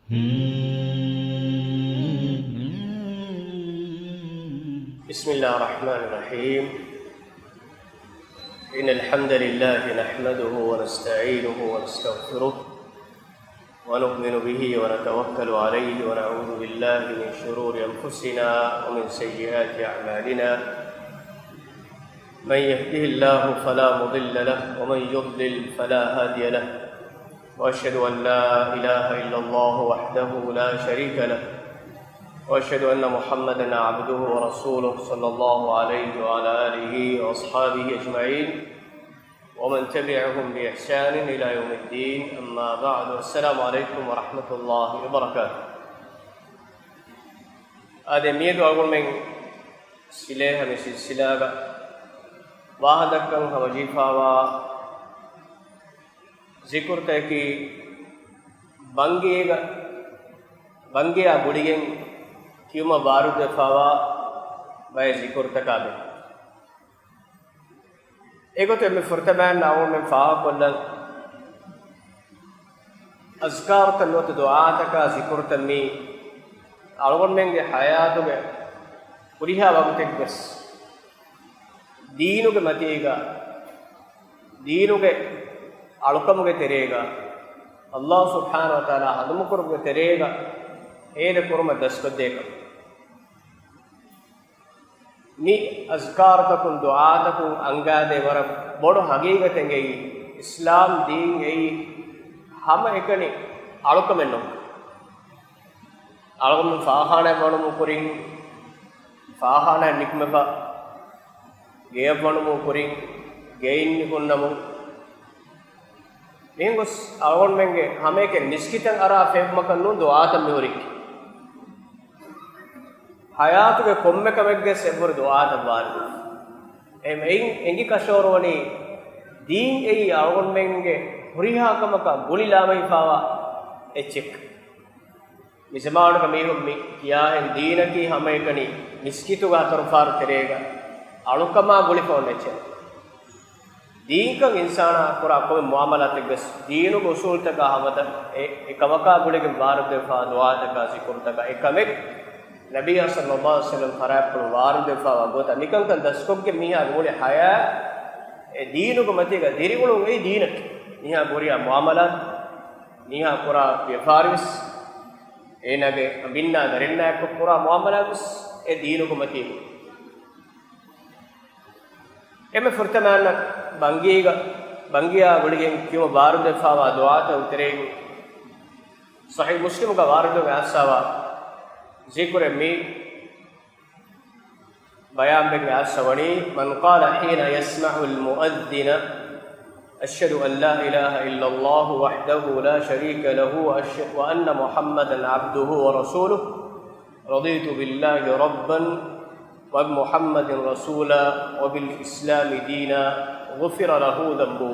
بسم الله الرحمن الرحيم. إن الحمد لله نحمده ونستعينه ونستغفره ونؤمن به ونتوكل عليه ونعوذ بالله من شرور أنفسنا ومن سيئات أعمالنا. من يهده الله فلا مضل له ومن يضلل فلا هادي له، وأشهد أن لا إله إلا الله وحده لا شريك له، وأشهد أن محمدًا عبده ورسوله صلى الله عليه وعلى آله وأصحابه أجمعين ومن تبعهم بإحسان إلى يوم الدين. أما بعد، السلام عليكم ورحمة الله وبركاته. هذا ميدو أقول من سلاح من سلسلة واحدكم وظيفة ذكر تكي بانجيا بوديين كيوما بارود فاوا باي ذكر تكابه ايكو تو فرتمان ناو من فا كلن اذكار تنوت دعاء تك ذكر تمي اولون من حياتو به پريها وقتك بس دينو کے متيگا دينو کے අලුකම ಗೆ ತೆರೆಗ ಅಲ್ಲಾಹ್ ಸುಬ್ಹಾನಹು ವ ತಆಲಾ ಹದಮುಕರು ಗೆ ತೆರೆಗ ಏದ ಕುರ್ಮ ದಸ್ಕದೇಕ ni azkar takun du'a takun angade wara bodu hagigeten ei islam deen ei hama ekani alukamen alugum faahana bodu kurin faahana nikmeba geya bodu kurin gein nikunnamu मेंगुस अवगण मेंगे हमें के निश्चितन अरा फेक मकन्नु दुआ तम होरिक हयात के कोम्मे कमेगे सेबर दुआ तबार एम एंगी कशोरवनी दीन ए अवगण मेंगे हुरिहा कमका गुलिलामई फावा एचिक मिसमान का मेहुम्मी किया है दीन की हमें कनी निश्चितु गा तरफार करेगा अणुकमा गुलिफोने चे दीन का इंसान पूरा कोई मुआमलात बस दीन को उसूल तक हमत एक कमका गुड़े के बार दफा दुआ तक जिक्र तक एक कमिक नबी सल्लल्लाहु अलैहि वसल्लम फराब पर वार दफा गोता निकल कर दस्कों के मिया गोले हया ए दीन को मते का देरी को गई दीन निया गोरिया मुआमलात निया पूरा व्यापारिस ए नगे बिन्ना दरिन्ना को पूरा मुआमलात ए दीन को मते एमे फुर्तमान बंगिया गुड़िगे क्यों बार दफावा दुआ तो उतरे सही मुस्लिम का वारद में आसावा जिक्र मी बयान में आसवणी मन क़ाल हीन यस्मउल मुअद्दिन अशहदु अन ला इलाहा इल्लल्लाह वहदहु ला शरीक लहु व अन्न मुहम्मदन अब्दुहु व रसूलुहु रदीतु बिल्लाहि रब्बन व मुहम्मदिन रसूला व बिल इस्लाम दीना गुफिर लहू दम्बू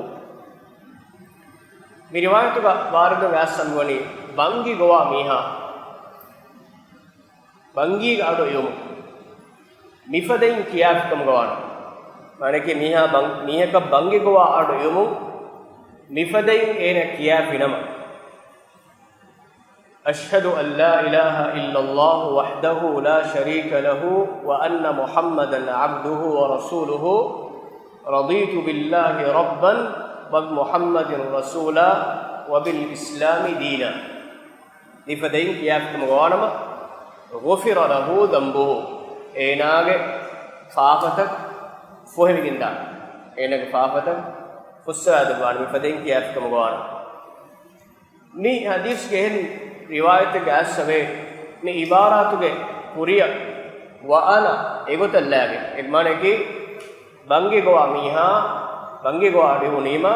मी रिवायत का वारद व्यासंगवनी बंगी गोवा मीहा बंगी गाडो योम मिफदेन किया कम गवान माने कि मीहा का बंगी गोवा आडो योम मिफदेन एने किया फिनम अशहदु अन ला इलाहा इल्लल्लाह वहदहु ला शरीक लहु व अन्न मुहम्मदन अब्दुहु व रसूलुहु रदीतु बिल्लाहि रब्बन व मुहम्मदिन रसूला व बिल इस्लामी दीना निफदेन किया तुम गवानम गुफिर लहू दम्बुहु एनागे फाफतक फुहमिगिंदा एनागे फाफतक फुस्साद गवान निफदेन किया तुम गवानम नी हदीस के रिवायत के असवे नी इबारत के पुरिया व अना एगोतल्लागे एक माने कि बंगी गोवा मीहा बंगी गोवा डिहु नीमा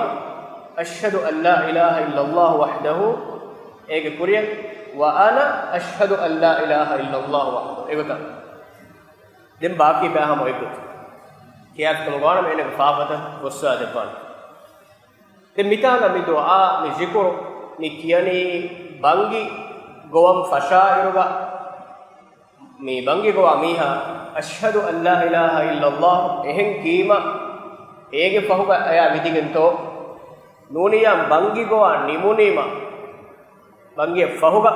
अशहदु अन ला इलाहा इल्लल्लाह वहदहु एक पुरिया व अना अशहदु अन ला इलाहा इल्लल्लाह वहदहु एगोता दिन बाकी पे हम एक क्या तुम गवान मैंने फाफत गुस्सा देपान ते मिताना मी दुआ मी जिक्र ni kiyani bangi gowam fasha'iruga mi bangi gowa miha ashhadu an la ilaha illallah ehen kima ege pahuga aya vidigento nuniyam bangi gowa nimunima bangi fahuga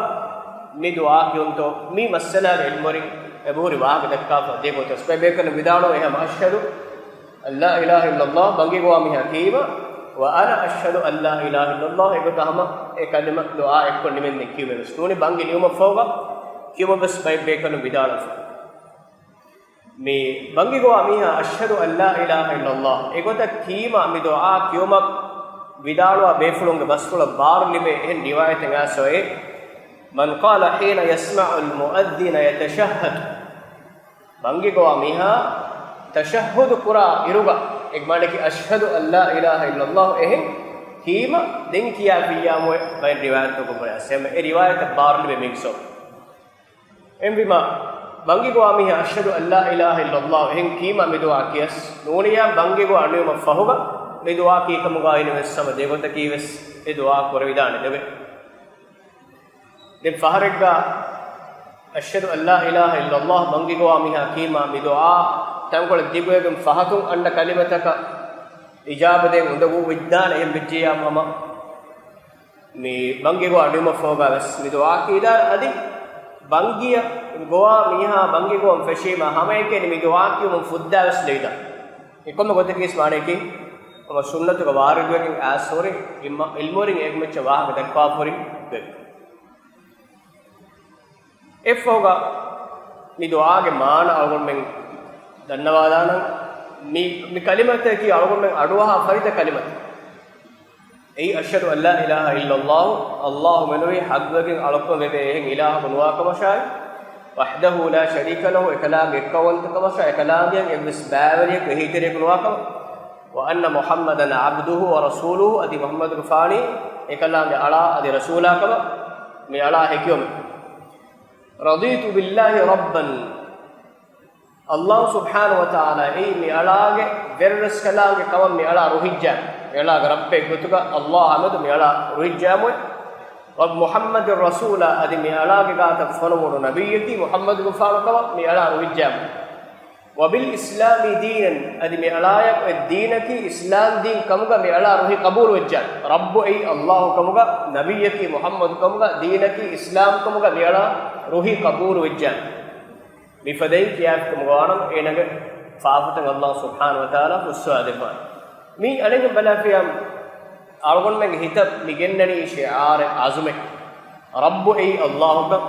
mi dua kiyunto mi masala ilmori eburi waag dakka de ko tasbe be kan vidano eham ashhadu an la ilaha illallah bangi go mi hakima wa ana ashhadu an la ilaha illallah ego tahama e kalima dua ekko nimen kiwe stuni bangi niuma fahuga kiwa bas be kan vidano mi bangi go mi ashhadu an la ilaha illallah ego ta kima mi dua kiyuma vidalwa befulunge basfula bar libe en riwayat nga soe man qala hina yasma'u al muadhdhin yatashahhad bangi go miha tashahhud qura iruga ek ki ashhadu an la ilaha illallah eh kima den kiya biyamo bay riwayat ko pore asem e riwayat bar libe mingso embima bangi go miha ashhadu an la ilaha illallah eh kima midwa kiyas nuniya bangi go anuma fahuga me dua ki kamuga ine wessama degota ki wes e dua kor vidane debe den faharega ashhadu an la ilaha illallah bangi go miha kima me dua tangol digwegem fahatun anna kalimataka ijabade undagu viddana em bijjiya mama me bangi go aduma foga wes me dua ki da adi bangiya goa miha bangi go feshima hameke me dua ki um fudda wes leida ekom godeki smane ki और सुन्नत का वार के आसोरे इल्मोरिंग एक में चवाह में तक पाफोरिंग दे इफ होगा मी दुआ के मान और में धन्यवादान मी कलिमत है कि और में अडुआ फरीद कलिमत ए अशहदु अल्ला इलाहा इल्लल्लाह अल्लाहु मनवी हक़्क़ अलको में बे इलाह बनवा कमशाय वहदहु ला शरीक लहु एकलाग एकवंत कमशाय एकलाग एक बिस्बावरी के हितरे बनवा कम وأن محمدا عبده ورسوله أدي محمد رفاني إكلام على أدي رسولا كما من على هكيوم رضيت بالله ربا الله سبحانه وتعالى أي من على verus كلام كما من على روحيجا من على ربك بتوك الله أمد من على روحيجا ومحمد الرسول أدي من على كذا فنور نبيتي محمد رفاني كما من على روحيجا وبالإسلام دينا أدي مئلايك الدين كي إسلام دين كمغا مئلا روحي قبول وجان رب أي الله كمغا نبي كي محمد كمغا دين كي إسلام كمغا مئلا روحي قبول وجان مفدين كياف كمغانم إنك فافتن الله سبحانه وتعالى فسوا دفان مي أنك بلا فيهم أرغن من هتب مجنني شعار عزمه رب أي الله كم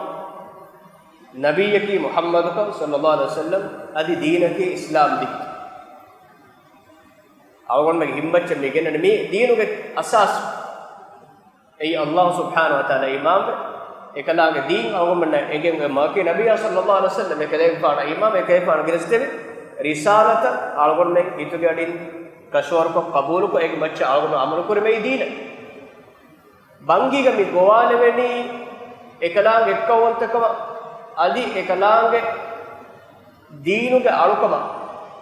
नबी की मोहम्मद का सल्लल्लाहु अलैहि वसल्लम अदि दीन के इस्लाम दी अवगण में हिम्मत चलने के नबी दीन के असास ए अल्लाह सुब्हानहु व तआला इमाम एकला के दीन अवगण में एगे मके नबी सल्लल्लाहु अलैहि वसल्लम के ले पाड़ा इमाम के पाड़ा गिरस्ते रिसालत अवगण में इतो के अडिन कशोर को कबूल को एक बच्चा अवगण अमल कर में दीन बंगी के मी गोवाले वेनी एकला के कवंत का अदि एकलांग दीनुग अळुकम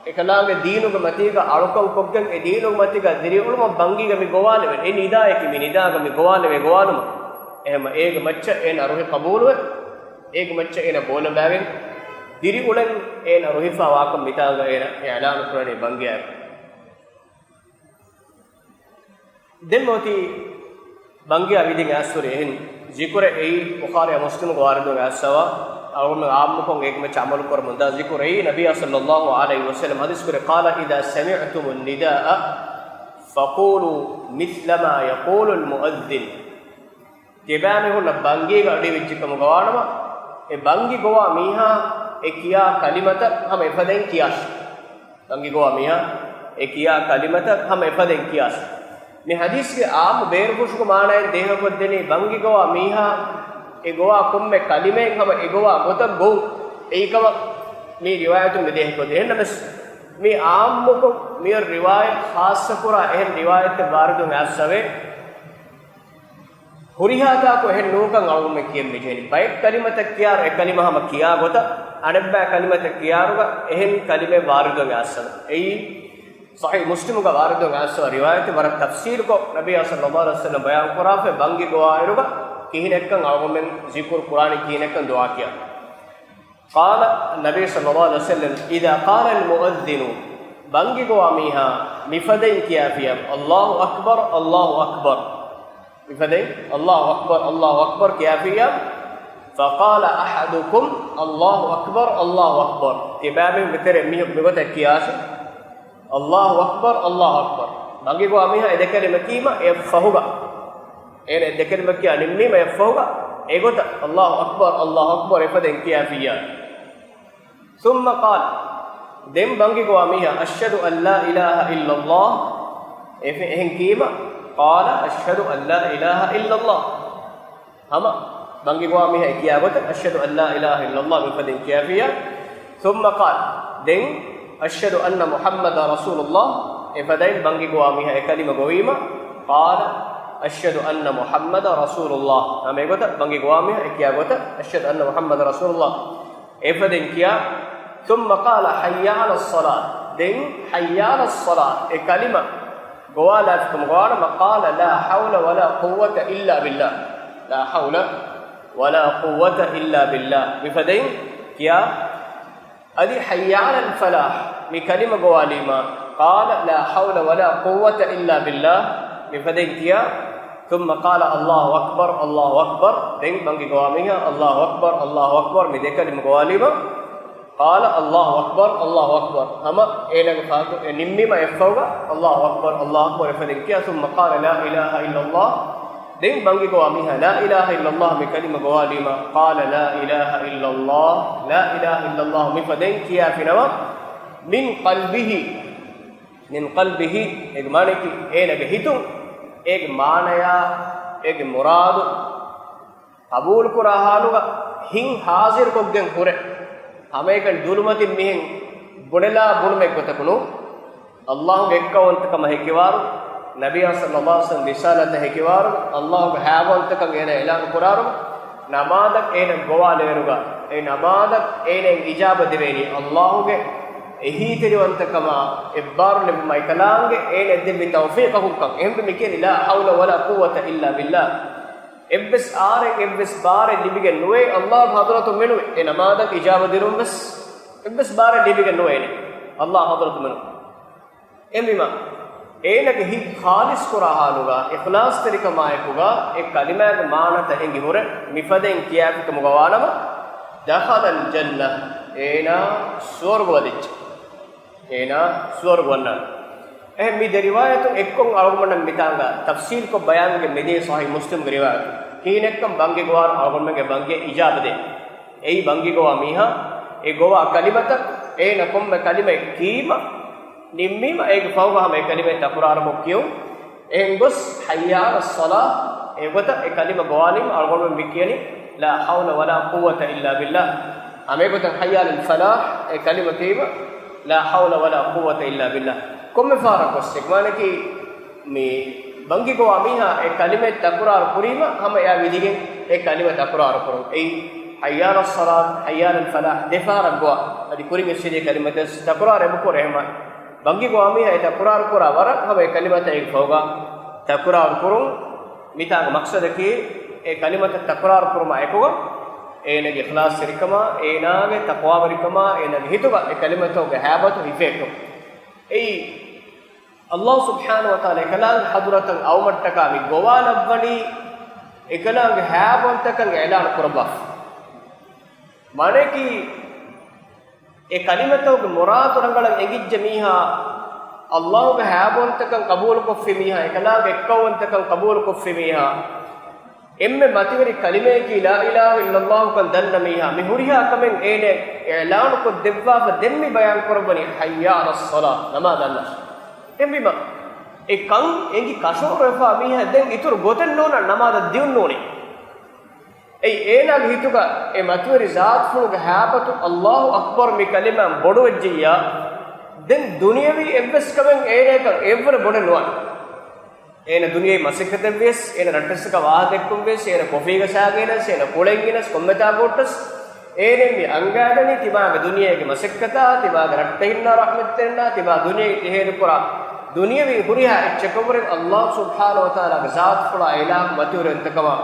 एकलांग दीनुग मतिग अळुकम कोग्गन ए दीनुग मतिग दिरिउलम बंगिग मि गोवाने ए निदाय कि मि निदाग मि गोवाने वे गोवानुम एम एक मच्च एन अरुहि कबूल वे एक मच्च एन बोल बावेन दिरिउलन एन अरुहिफा वाकम मिताग एन ऐलान करने बंगिया देमोती बंगिया विदिग आसुरे एन जिक्र ए बुखारी मुस्लिम गवारदो आसवा और मैं आपको एक में चामल कर मुंदा जिक्र है नबी सल्लल्लाहु अलैहि वसल्लम हदीस करे قال اذا سمعتم النداء فقولوا مثل ما يقول المؤذن केबाने हो बंगी गडी विच कम गवाणमा ए बंगी गोवा मीहा ए किया कलिमत हम एफदें कियास बंगी गोवा मीहा ए किया कलिमत हम एफदें कियास ने हदीस के आम बेरबुश को माने देह बदनी बंगी गोवा मीहा ए गोवा कुम में कलिमे हम ए गोवा गोतम गो एकम मी रिवायत में देह को देह नमस मी आम को मी रिवायत खास पूरा ए रिवायत बारदो में सवे हुरिहाता को हे नोकं अळु में कियम मिजेनी बाय कलिमत किया ए कलिमा हम किया गोता अनबा कलिमत किया रुगा एहन कलिमे बारदो में सवे ए सही मुस्लिम का बारदो में सवे रिवायत वर तफसीर को नबी सल्लल्लाहु अलैहि वसल्लम बयान कराफे बंगी गोवा रुगा किहिनेक्कं अळुमेन जिक्र कुरान किहिनेक्कं दुआ किया قال النبي صلى الله عليه وسلم اذا قال المؤذن بنگي گو اميها مفدين كيا فيا الله اكبر mifade Allahu akbar kiyafiya faqala ahadukum Allahu akbar tibabe metere migota kiyasi Allahu akbar bangi go amiha edekere makima e fahuga ene edekere makiya nimmima e fahuga egota Allahu akbar efaden kiyafiya thumma qala dem bangi go amiha ashhadu an la ilaha illa Allah ehen kima qala ashhadu an la ilaha illa Allah hama bangi go amiha kiyagota ashhadu an la ilaha illa Allah efaden kiyafiya thumma qala dem ashhadu anna muhammadar rasulullah efaden bangi go amiha kalima goima qala ashhadu anna muhammadar rasulullah amegota bangi go amiha kiyagota ashhadu anna muhammadar rasulullah efaden kiya thumma qala hayya ala as-salat den hayya ala as-salat kalima goala kum goala maqala la hawla wala quwwata illa billah la hawla wala quwwata illa billah efaden kiya adi hayya ala al-falah mi kalima goalima qala la hawla wala quwwata illa billah efaden kiya thumma qala Allahu akbar den bangi goamiha Allahu akbar mi dekalima goalima qala Allahu akbar hama enaga faatu nimmima efawga Allahu akbar efaden kiya thumma qala la ilaha illa Allah den bangi goamiha la ilaha illa Allah mi kalima goalima qala la ilaha illa Allah mi faden kiya finawa min qalbihi egmane ki enaga hitun eg maanaya eg muradu qabul kura haluga hin hazir koggen kure hamekan dulumatin mihen bunela bulmek gotakunu Allah gekkawantaka hekiwaru nabiy sallallahu alaihi wasallam risalata hekiwaru Allah haawantaka ena elan kuraru namadak ena gowaleruga e namadak ena ijaba deveni Allah ge ehi teriwantakama ebbaru ne maikalange ena debbi tawfiqakum kan embe mikeni la hawla wala quwwata illa billah ebbes bare libige noe Allah hadratu menu e namadak ijaba dirum bes ebbes bare libige noe ne Allah hadratu menu emima enage hi khalis kurahaluga ikhlas tarikama ekuga ek kalimaga maanata hengi hore mifaden kiyafika mugawanama dakhala al jannah ena swargwanna mi de riwayat ekkon argumentam mitanga tafsir ko bayan ge mede sahih muslim ge riwayat kinekkam bangi gwar argumen ge bangi ijabade ei bangi go amiha e gowa kalimata e nakom me kalime kima nimmima e ge fawga me kalime taqrar mo kiyo en bus hayya as-salah e gota e kalima gowalim argumen mikiyani la hawla wala quwwata illa billah ame gota hayya al-falah e kalima kiba la hawla wala quwwata illa billah komme fara kosse mane ki me bangi go amiha e kalime takrar kurima hama ya vidigen e kalime takrar kurum ei hayya as-salat hayya al-falah defara go adi kuringe sidi kalimate takrar e bukore hema bangi go amiha e takrar kura wara hama e kalimate e fawga takrar kurum mitanga maqsad ki e kalimate takrar kuruma ekoga enage ikhlas sirikama enage taqwa barikama enage hituga e kalimato ge habatu ifekto ei Allah subhanahu wa ta'ala ekalang hadratan awmattaka mi gowanavani ekalang habantakan elan kurabaf mane ki e kalimato ge muradu rangalan egijje miha Allah ge habantakan qabul koffi miha ekalang ekkawantakan qabul koffi miha emme mativeri kalime ki la ilaha illallah kan danna miha mi huriha kamen ene elan ko devwa demmi bayan korobani hayya alas salat namaz allah emmima ekan engi kasoro refa miha den itur goten nona namaz diun noni ei ena hituga e mativeri zat fuga habatu allah akbar mi kalima bodu wejjiya den duniyavi ebbes kamen ene kan evver bodu noan ena duniyai masikkaten ves ena rattesaka waadekkum ves ena kofiga saagenas ena kolenginas kommeta gottas ene mi angadani tibaga duniyai masikkata tibaga ratteinna rahmattenna tibaga duniyai tehedu pura duniyawi huriha echekobure Allah subhanahu wa ta'ala ga zat fula ilah mature takama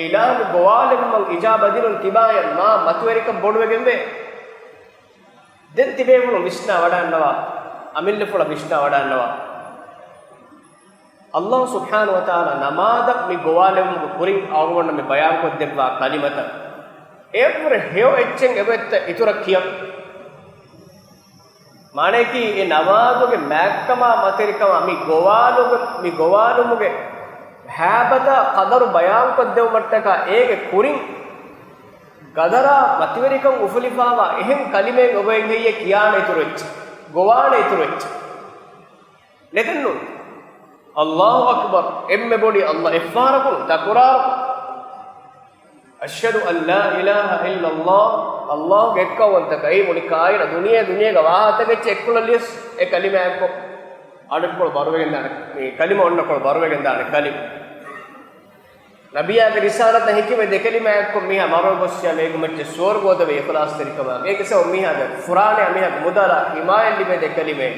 ilah gowalem man ijabadirun tibaya ma matuerika boduwegembe den tibevunu misna wadannawa amille fula misna wadannawa Allah subhanahu wa ta'ala namada mi gowalem kurin awgonna mi bayan ko debba kalimata evre heo echen ebetta itura kiya mane ki e namaduge makkama materikama mi gowalumuge habata qadaru bayan ko dev mattaka ege kurin gadara mativerikan ufulifawa ehem kalimen oben heye kiyana iturech gowana iturech ledennu Allahu akbar emme bodi Allah iffarakun takurar ashhadu an la ilaha illa Allah gekkawanta kai bodi kaayina duniya ga wahata gecche ekkulallies e kalima ekko adukol barwegen dane me kalima onnakol barwegen dane kalima nabiya ge risalat hikime de kalima ekko miha marol bosya megu mette swargoda ve ikhlas terikama ekese miha de qur'ane miha mudara himayel libe de kalime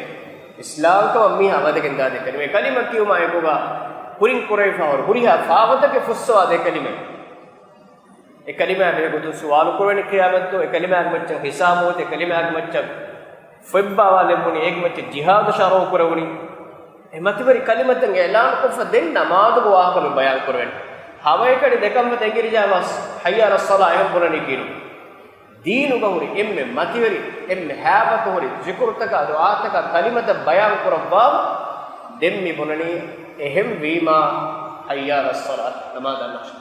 islam ko miha wadegen dade kalime kalima kiyuma ekoga kurin kurai fawar kuriha fawata ke fuswa de kalime e kalima me gudu suwal kurweni kiyamatto e kalima ge macce hisamote e kalima ge macce febba wale muni ek macce jihad sharo kurawuni e matibari kalimatan elan ko fa den namadu go ahko bayan kurwen hawayekade dekam tegiri jawas hayya as-salah em bunani kinu dinu gawri emme mativeri emme habatu hori zikrutaka du'ataka kalimata bayan kurabba demmi bunani ehem vima hayya as-salat namaz annash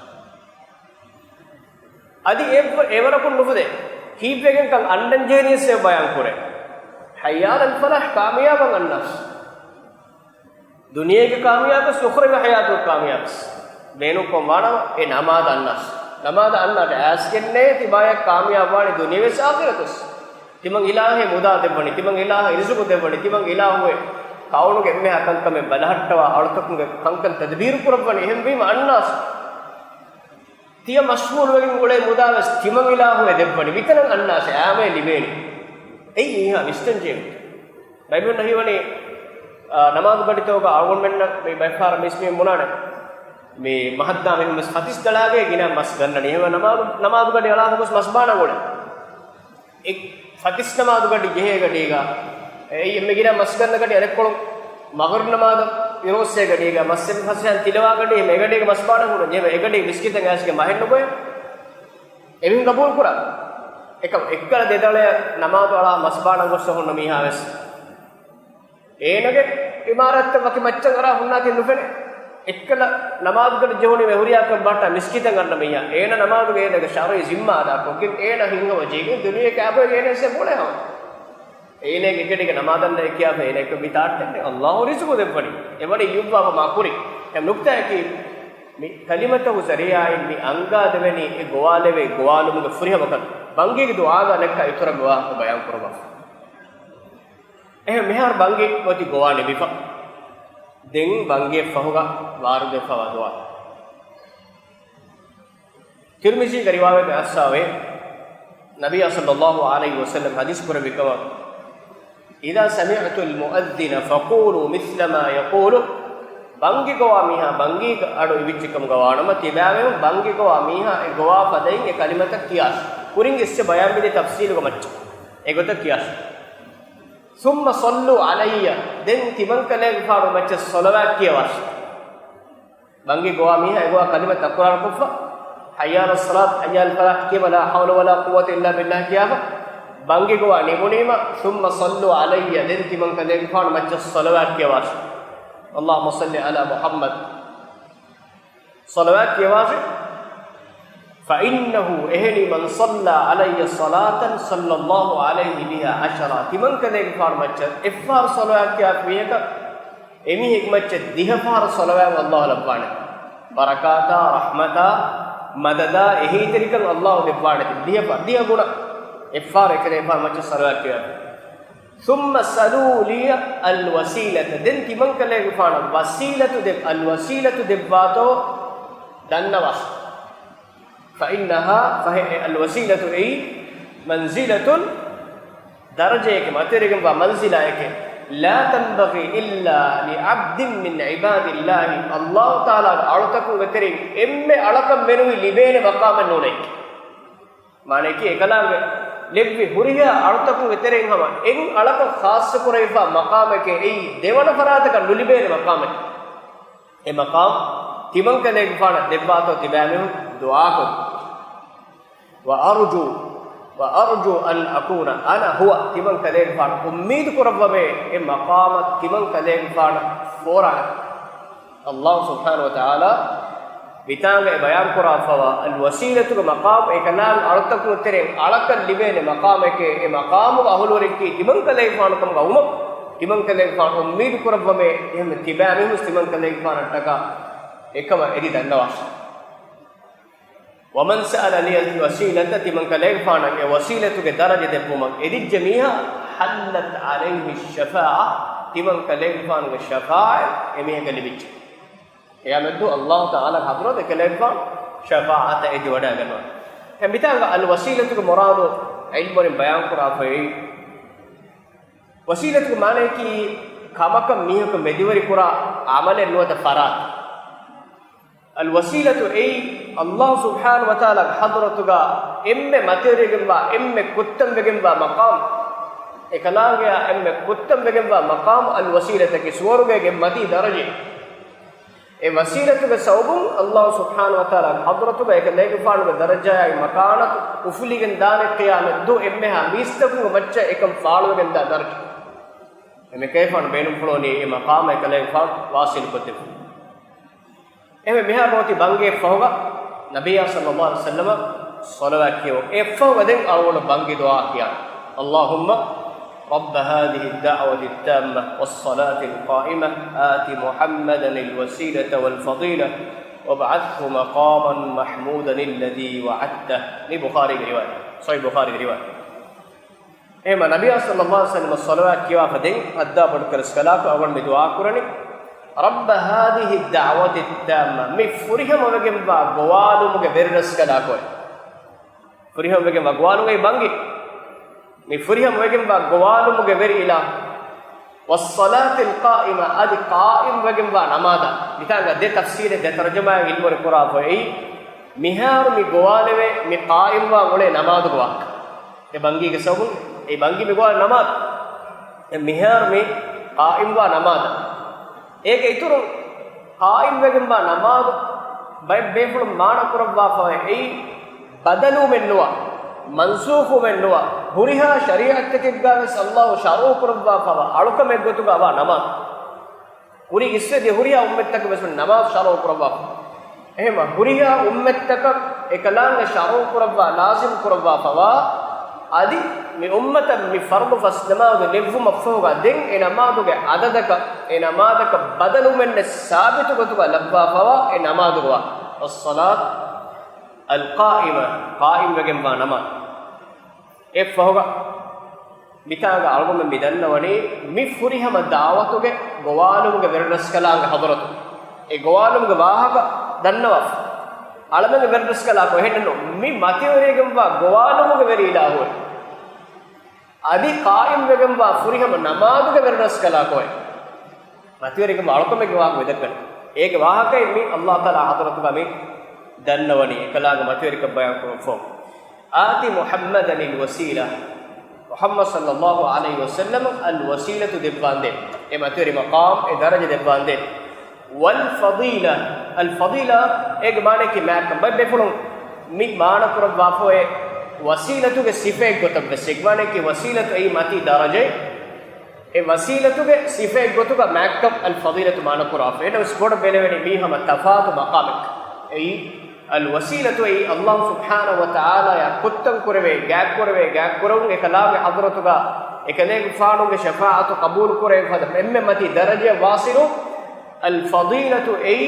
adi evarakun nufude kipegen kan andan genius e bayan kore hayya al-falah kamiyaban annas duniya ke kamiyab sukhra ke hayatu kamiyab benu ko mana e namaz annas namaz annata askenne tibaya kamiyabani duniya se akhiratus timang ilahe muda debani timang ilahe rizqu debani timang ilahu kaunu ge me akanka me balahattawa alutaku ge kankan tadbir kurabani ehem bima annas tiya mashhur wegen gole muda was timang ilahu debani vitanan annas ame libeni ei iha vistanje bible nahi wani namaz baditoga awon menna me bayfar mismi munana me mahadda me mas khatis dalage gina mas ganna nehwa namaz gadi ala hos mas bana gole ek khatis namaz gadi jehe gadiga ei emme gina mas ganna gadi arekkolu magar namaz irosse gadiga massen hasan tilawa gadi me gadiga mas bana gole jeba e gadi biskita gasge mahenno boy emin qabul kura ekkala dedale namaz ala mas bana gosso honna miha wes enage imarat waki macca gara hunna tin nufene ekkala namaz gad jehoni me huriya kam batta miskita ganna meya ena namaz ge daga shari zimma da ko kin ena hinga wajege duniya ka abe ene se bole ha ene ge gediga namadan da kiya me ene ko bitaat ne Allah rizqu debani evani yubba ma kuri em nukta ki mi kalimatu sariya mi anga deveni e gowalum ge furiha bakan bangi ge du'a ga nekka itura gowa bayan kurba mehar bangi wati gowane bifa den bangi fahuga waru de fawadwa Tirmizi ka riwayat mein asave Nabi sallallahu alaihi wasallam hadis kur bikawa idha sami'tu al-mu'adhdhin faqulu mithla ma yaqulu bangi gowa miha bangi adu ivichikam gowanama tibave bangi gowa miha e gowa padain e kalimata kiyas kuring isse bayan bide tafsil go macca egota kiyas summa sallu alayya den timankale faru macce salawat kiyawas bangi gowa miha e gowa kalimat taqrar kufa hayya as-salat hayya al-falah kiya la hawla wala quwwata illa billah kiyafa bangi gowa nimunima summa sallu alayya den timankale faru macce salawat kiyawas Allahumma salli ala Muhammad salawat kiyawas فإنه إهني من صلى علي صلاة صلى الله عليه بها عشرة تمن كذا فار مچ إفار صلوات كيا فيك إمي هيك مچ ده فار صلوات الله لبانه بركاتا رحمتا مددا إهي تريكن الله لبانه ده غنا إفار كذا فار مچ صلوات كيا ثم سلوا لي الوسيلة دن تمن كذا فار وسيلة دب الوسيلة دباتو دنواس فإنها فهي الوسيلة أي منزلة درجة كماتيركم ومنزلة لا تنبغي إلا لعبد من عباد الله الله تعالى أرتكم وترين إم أركم منوي لبين مقام النورك معنى كي كلام لبي هريا أرتكم وترين هم إن أركم خاص كريفا مقامك أي ديوانا فراتك لبين مقامك e maqam timan kale gfana debbato tibanu du'a ko wa arju an akuna ana huwa timan kale gfana ummid kurabbe e maqam timan kale gfana forana Allah subhanahu wa ta'ala bitanga e bayan kurafawa al wasilatu ga maqam e kanal altakku tereng alakal libene maqam eke e maqam ga ahulurikki timan kale gfana kam ga umma timan kale gfana ummid kurabbe ehme tibanu musliman kale gfana taka ekama edi dannawa waman sa'ala li al wasilata timan kale gfana e wasilatu ge daraja deppuma edi jamiha hallat alayhi ash-shafa'a timan kale gfana ge shafa'a emihe galibich qiyamaddu Allah ta'ala hadrat kale gfana shafa'ata edi wada ganwa em bitanga al wasilatu ge muradu ilmun bayan kura fai wasilatu ge mane ki kamaka mihuk mediwari kura amale nuwata farat الوسيله اي الله سبحانه وتعالى حضرتك ام ماتيريگوا ام كتم بگوا مقام اكلاگا ام كتم بگوا مقام الوسيله کی سورگے متی درجه اي وسيله کے سبب الله سبحانه وتعالى حضرتك ایک نیک فان درجہ ہے مکانت افلیگن دان قیامت دو امها میستکو مچ ایکم فالوگن درجہ ام کیفان بینم فلونی ای مقام ایک نیک فان واصل کتے eme meha roti bange fahoga nabiyya sallallahu alaihi wasallam salawat kiyo e fahoga den awol bange dua kiya Allahumma rabb hadhihi ad-da'wati at-tamma was-salati al-qa'imah ati Muhammadan al-wasilata wal-fadila wab'athhu maqaman mahmudan alladhi wa'adta li Bukhari riwayat sahih Bukhari riwayat ema nabiyya sallallahu alaihi wasallam salawat kiya faden adda padkar salatu awol me dua kurani رب هذه الدعوة التامة مفرهم وجم باغوالو مගේ වෙරස් කලා කොයි ෆරිහම් වගේ බගවාලු ගේ බංගි مفرهم وجم باغوالو මගේ වෙරිලා والصلاة القائمة ادي قائم وجم با نماذا بتاعه ده تفسير ده ترجمه علم القرآن فاي مهار مي گوالوے مي قائم وا گولے نماز گوا اے بنگی کے سبب اے بنگی مي گوال نماز اے مهار مي قائم وا نماز ඒක ඊතුරු قائم වෙගින් බා නමාද බයි බේෆුල් මාන කරවා ෆායි ඒ බදලු මෙන්නවා මන්සූඛු මෙන්නවා හුරිහා ශරීඅත් එකක් ගාවස් අල්ලාහ් ශරූ කරවා ෆාව අලුක මෙග්ගතු ගාවා නමාද හුරි ඉස්සෙදී හුරිහා උම්මත්තක බස් නමාද ශරූ කරවා එහෙම හුරිහා උම්මත්තක එකලංග ශරූ කරවා ලාසිම් කරවා ෆාව adi mi ummata mi fardu fasnamaadu levvu mafhuga den enamaduge adadaka enamadaka badalu menne sabitu gotuga labba fawa enamaduga as-salat al-qa'ima qa'im wegen ba nama e fahuga bitaga algum midannawani mi furihama da'watuge gowalumuge verdas kalanga hadratu e gowalumuge wahaka dannawa alamenge verdas kala ko henno mi matiyoregen ba gowalumuge verila hoy adi qaim wegen ba furiham namaduge verdas kala ko matiyoregen alkomege wa wedakan ege wahakai mi Allah taala hadratuga mi dannawani ekalaga matiyorika bayan ko fo ati muhammadan alwasila muhammad sallallahu alaihi wasallam alwasilatu debande e matiyori maqam e daraja debande والفضيله الفضيله एक माने की मैं कंबे बेफुलो मी मान कर वाफो है वसीलतु के सिफे गोतब एक माने की वसीलत ए माती दरजे ए वसीलतु के सिफे गोतु का मैकम अल फضيله मान कर वाफो है उस कोड बेले वेनी मी हम तफात मकामक ए अल वसीलतु ए अल्लाह सुब्हानहु व तआला या कुत्तम करवे गैप करवे एक कलाम हजरत का एक ने फाणो के शफाअत कबूल करे फद एम्मे मती दरजे वासिलो الفضيله اي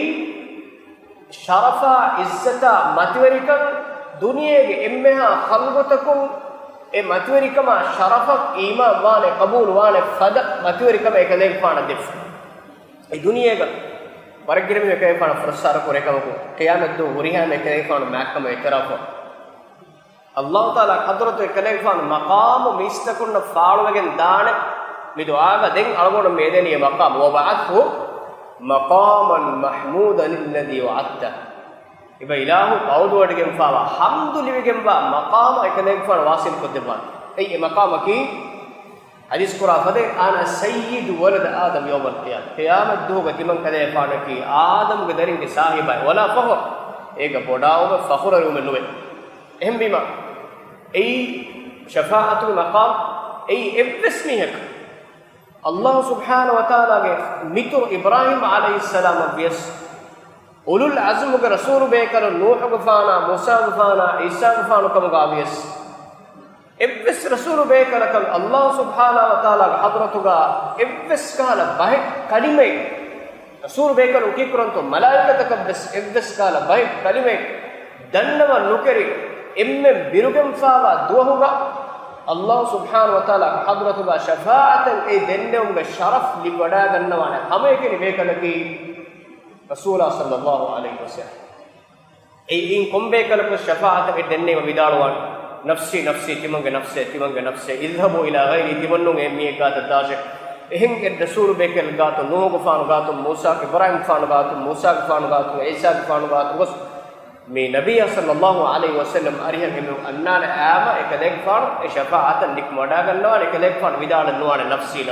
شرفا عزتا متوريكم دنياගේ එම්මෙහා خلقتكم ඒ මතවරිකම شرفක් ඊමාන් වානේ قبول වානේ ෆද මතවරිකම එක දෙක පාන දෙෆ ඒ දුනියේක වරගිරම එක පාන ප්‍රසාර කරේකමකෝ qiyamat do hurihan එක දෙක පාන මක්කම එකරාප Allah taala hadratu එක දෙක පාන maqam මිස්තකුන්න ෆාළුවගෙන් දාන මේ දුආග දෙන් අලගොඩ මේදෙනිය maqam වබඅත්හු maqaman mahmudan alladhi wa'adta iba ilahu qawduwad gem fawa hamdu liwegem ba maqama ekane fa wasil koddeban ei e maqama ki حديث قرآن فده أنا سيد ولد آدم يوم القيامة قيامة دوغ تمن كده فانكي آدم قدرين كي صاحبه ولا فخر إيجا بوداوه فخر يوم النوم هم بما أي شفاعة المقام أي إبسميهك الله سبحانه وتعالى ميتو إبراهيم عليه السلام بيس أولو العزم كرسول بيكر نوح غفانا موسى غفانا عيسى غفانا كم غابيس إبس رسول بيكر كم الله سبحانه وتعالى حضرتك إبس كهلا باي كلمة رسول بيكر وكي كرنتو ملائكة بس إبس كهلا باي كلمة دنما نكري إم بيرجم فاوا دوهوغا الله سبحانه وتعالى حضرتك شفاعة أي دنهم الشرف لبدا دنوانا هم يكني بيكر كي رسول صلى الله عليه وسلم أي إن كم بيكر الشفاعة أي دنهم بداروان نفسي نفسي تمنغ نفسي اذهبوا إلى غيري تمنون أمي قات الداشك إهم الرسول بيكر قات نوح فان قات موسى إبراهيم فان قات موسى فان قات عيسى فان قات بس مي نبي صلى الله عليه وسلم أريه إنه أننا آما إكليك فان شفاعة لك مداغ النوان إكليك فان بدال النوان نفسي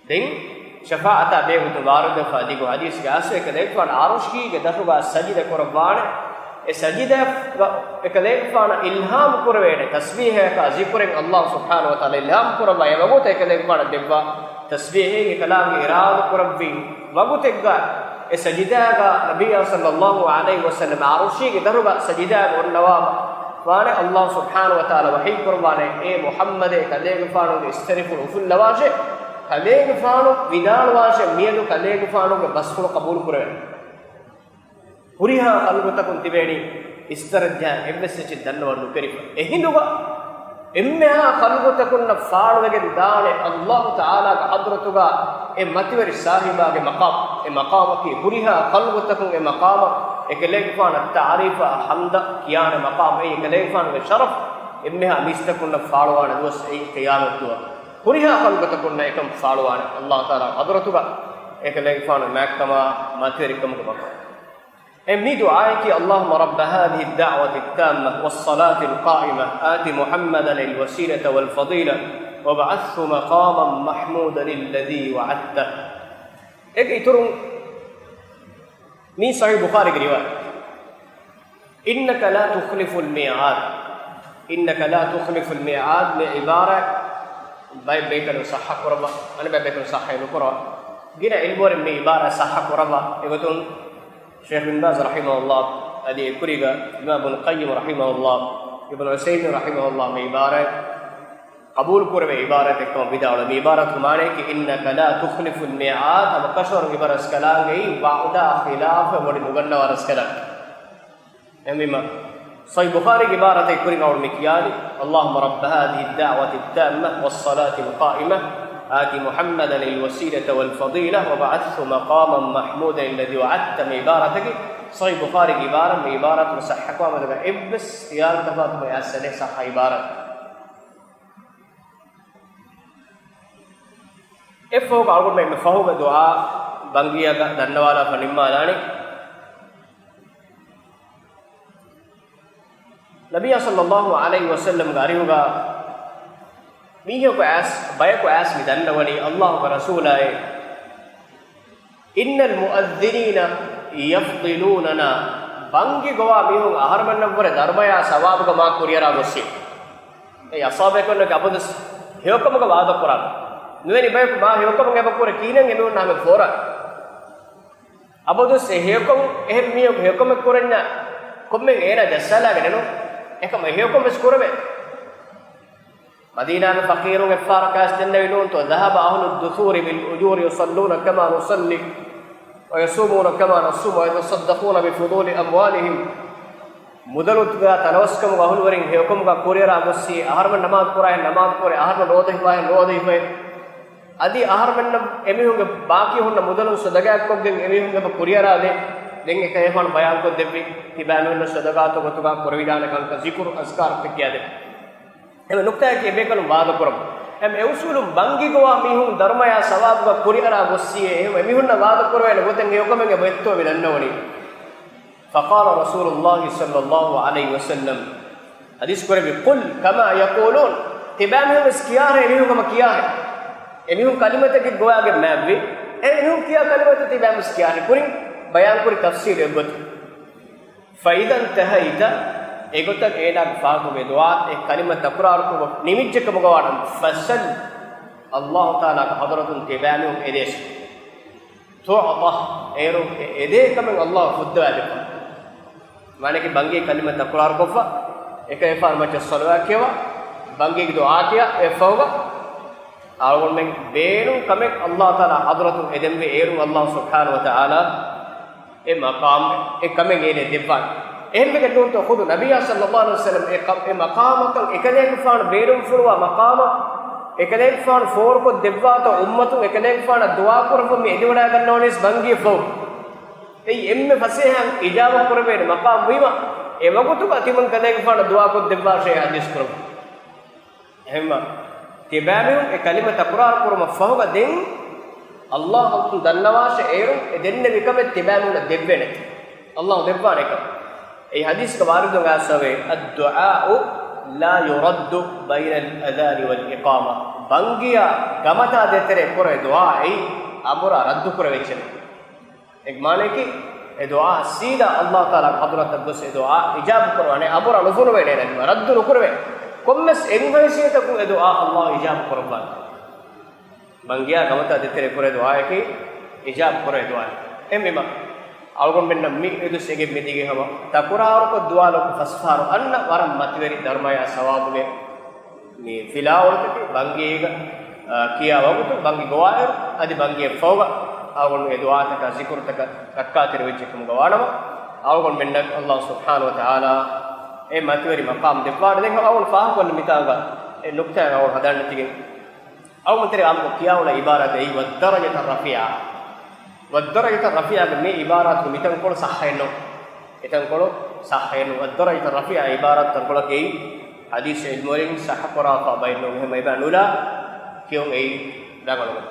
دين شفاعة بيغت وارد فاديكو حديث كاسو إكليك فان عرش كي دفع سجد قربان سجدة إكليك فان إلهام قربان تسبيح کا ذکر الله سبحانه وتعالى إلهام قربان يبغوت إكليك فان دبا تسبيح كلام إراد قربان وغوت إكا سجدة نبي صلى الله عليه وسلم عرشي دربا سجدة والنواب فان الله سبحانه وتعالى وحي قربان إيه محمد إكليك فان استرفوا وفل لواجه كليك فان بدال واجه ميدو كليك فان بسكو قبول قربان පුරිහා කල්ගොතකුන් තිබේනි ඉස්තරජ්ජා එම්මෙස්සෙ දන්නවන්නු පෙරිප එහිඳුග එම්මෙහා කල්ගොතකුන්න ෆාණවගෙන් දානේ අල්ලාහ් තාලාගේ හදරතුග ඒ මතිවරි සාහිබාගේ මකාම් ඒ මකාමකි පුරිහා කල්ගොතකුන් ඒ මකාම එකලෙග්ෆාන තාරීෆ හම්ද කියානේ මකාම ඒ එකලෙග්ෆානගේ ශරෆ් එම්මෙහා මිස්තකුන්න ෆාණවාන දුස් ඒ කියාමත් දුව පුරිහා කල්ගොතකුන්න එකම් ෆාණවාන අල්ලාහ් තාලා හදරතුග එකලෙග්ෆාන මක්කමා මතිවරිකමක මකාම أمي دعائك اللهم رب هذه الدعوة التامة والصلاة القائمة آت محمدا الوسيلة والفضيلة وابعثه مقاما محمودا الذي وعدته إيه ترون مي صحيح بخاري رواية إنك لا تخلف الميعاد لعبارة بيكن صح قربا أنا بيكن صح قربا جينا علمور من عبارة صح قربا يقولون شيخ بن باز رحمه الله أدي كريغا إمام ابن القيم رحمه الله ابن عثيمين رحمه الله من عبارة قبول كرب عبارة كم بداول من عبارة معنى إنك لا تخلف الميعاد أما كشور عبارة سكلان جاي بعد خلاف ولمغنى ورسكلان أمما صحيح بخاري عبارة كريغا والمكيالي اللهم رب هذه الدعوة التامة والصلاة القائمة آت محمدا الوسيلة والفضيلة وبعثه مقاما محمودا الذي وعدت من عبارتك صحيح بخاري عبارة من عبارة مصححة ومدك إبس خيار تفاط ما يسأله صح عبارة إفهوك أقول ما مفهوم دعاء بانجيا دنوالا فنما لاني نبي صلى الله عليه وسلم قارئوغا ميه کو اس بای کو اس مدنوني الله ورسوله ان المؤذنين يفضلوننا بانگي گوا ميهو اهرمنور دربيا ثواب ما كوريرا وسي اي اصابه كن گبدس هيوكم گ واد قرا نويني بای کو ما هيوكم گ بكور كينن اينو نام فورا ابدس هيوكم اهم ميهو هيوكم كورنيا كومن اينا جسالا گنو එකම هيوكم اسكوربه مدينة فقير غفار كاستن ينون تو ذهب أهل الدثور بالأجور يصلون كما نصلي ويصومون كما نصوم ويتصدقون بفضول أموالهم مدلت تنوسكم وأهل ورين هيكم كوريرا مسي أهرم نماز قرآن نماز قرآن أهرم روده فاين أدي أهرم أميهم باقي هن مدلون صدقاء كوجن أميهم كوريرا ده دين كيفان بيان كو دبي تبانون صدقاء تو كتوكا كوريدان كان ذكر أذكار تكياده එම නුක්තය කියබේකන වාද කරමු එම් එවසුලුම් බංගිගවා මිහුන් ධර්මයා සවාබ්ග කුරියරා ගොස්සියේ එහෙම මිහුන්න වාද කරවෙන ගොතෙන් යොකමගේ බෙත්තෝ විදන්නවනි فقال رسول الله صلى الله عليه وسلم حديث كربي قل كما يقولون තිබෑමෙ ස්කියාර එනිහුගම කියාර එනිහු කලිමතක ගෝයාගේ මෑබ්වි එනිහු කියා කලිමත තිබෑම ස්කියාර කුරින් බයන් කුරි තෆ්සීර් එගොත ෆයිදන් තහයිද එගොතක් ඒනක් ෆාගුගේ දුආ ඒ කලිමත තක්රාර් කුව නිමිච්චකම ගවාඩම් ෆසල් අල්ලාහ් තාලා හදරතුන් තිබෑමෙ එදේශ තුඅත ඒරු එදේකම අල්ලාහ් ෆුද්දාලක माने कि बंगे कलिमा तकरार कोफा एक एफार मच सलवा केवा बंगे की दुआ किया एफोगा आवन में बेनु कमे अल्लाह ताला हजरत एदम में एरु अल्लाह सुब्हानहु व तआला ए मकाम ए कमे गेले दिब्बा एन में केटों तो खुद नबी सल्लल्लाहु अलैहि वसल्लम ए मकाम तो एकले फान बेनु फुरवा मकाम एकले फान फोर को दिब्बा तो उम्मत एकले फान दुआ करफो में एदिवड़ा गन्नोनिस बंगे फो ඒ එම්මෙ ෆසේහන් ඉජාබ කරවෙන මකාම් වීම එවගුතු අතිමන් කදේක පාඩ දුආ කොත් දෙබ්බාෂේ හදිස් කරමු එහෙම තිබෑමු ඒ කලිම තකුරාර කරම ෆහග දෙන් අල්ලාහ් හුතු දන්නවාෂ ඒරු දෙන්න විකම තිබෑමු දෙබ්බෙනේ අල්ලාහ් දෙබ්බාන එක ඒ හදිස් කවාරුදුන් ආසවේ අද්දුආ ලා යුරද්දු බයින අල්-අදාන් වල් ඉකාමා බංගියා ගමතා දෙතරේ කරේ දුආ ඒ අබුර රද්දු කරවෙච්චනේ एक माने की ए दुआ सीधा अल्लाह ताला हजरत अब्दुस ए दुआ इजाब करवाने अबुर अनुफुर वेने ने रद्द नुकरवे कोम्मस एंगैसियत को ए दुआ अल्लाह इजाब करवा बंगिया गमता देते करे दुआ है कि इजाब करे दुआ एमिमा अलगोन बेन मी एदुस एगे मेदिगे हवा तकुरार को दुआ लो फसफार अन्न वरम मतवेरी धर्मया सवाबुगे मी फिलावत की बंगिगा किया वगुतु बंगी गोवायर अदि बंगी फौगा आवगोन ए दुआ तक जिक्र तक रक्कातिर विचकम गवाणम आवगोन बेन अल्लाह सुब्हानहु व तआला ए मतवेरी मकाम देवाड़ देख आवगोन फाहगोन मितांगा ए नुक्ता आवगोन हदान तिगे आवगोन तेरे आमको किया वाला इबारत है वदरजत रफिया में इबारत मितन को सहायनो इतन को सहायनो वदरजत रफिया इबारत तन को के हदीस इल्मोरिंग सहक़राफा बैनो मैबानुला क्यों ए दागलो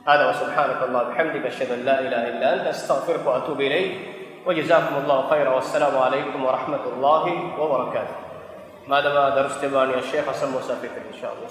هذا وسبحانك اللهم وبحمدك اشهد ان لا اله الا انت استغفرك واتوب اليك وجزاكم الله خيرا والسلام عليكم ورحمه الله وبركاته. ماذا درس تباني الشيخ حسن موسى فكري ان شاء الله.